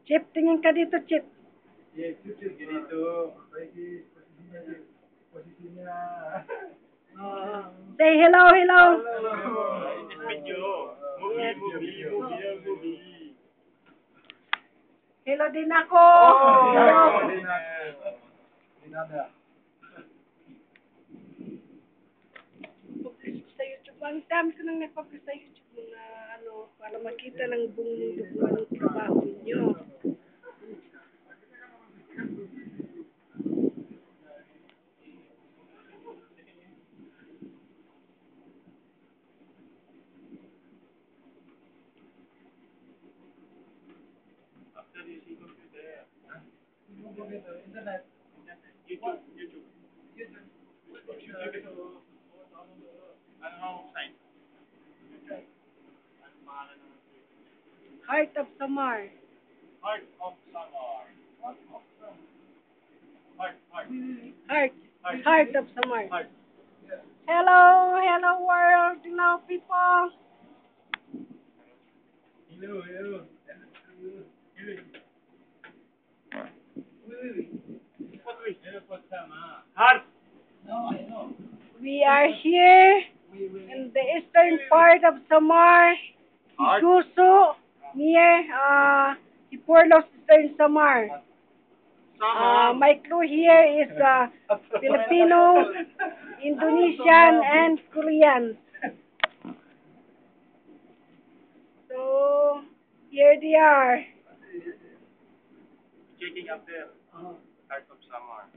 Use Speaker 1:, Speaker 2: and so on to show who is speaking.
Speaker 1: Chip, tingin ka dito, Chip.
Speaker 2: Ganito. Posisinya.
Speaker 1: Say hello, hello.
Speaker 2: This video. Movie.
Speaker 1: Hello din ako. Hello.
Speaker 2: Dinada.
Speaker 1: Publish sa YouTube. Ang dami ko nang nag-publish sa YouTube mga para makita ng buong mundo kung anong trabaho ninyo.
Speaker 2: After using computer. Internet. YouTube. Anong site? Anong pangalan ng
Speaker 1: Heart of Samar.
Speaker 2: Heart of Samar. Heart.
Speaker 1: Heart of Samar.
Speaker 2: Heart.
Speaker 1: Hello, hello world, people.
Speaker 2: Hello. Heart.
Speaker 1: We are here in the eastern part of Samar, Igusu, near Iporlos, Eastern Samar. My crew here is Filipino, Indonesian, and Korean. So, here they are.
Speaker 2: Checking after Heart of Samar.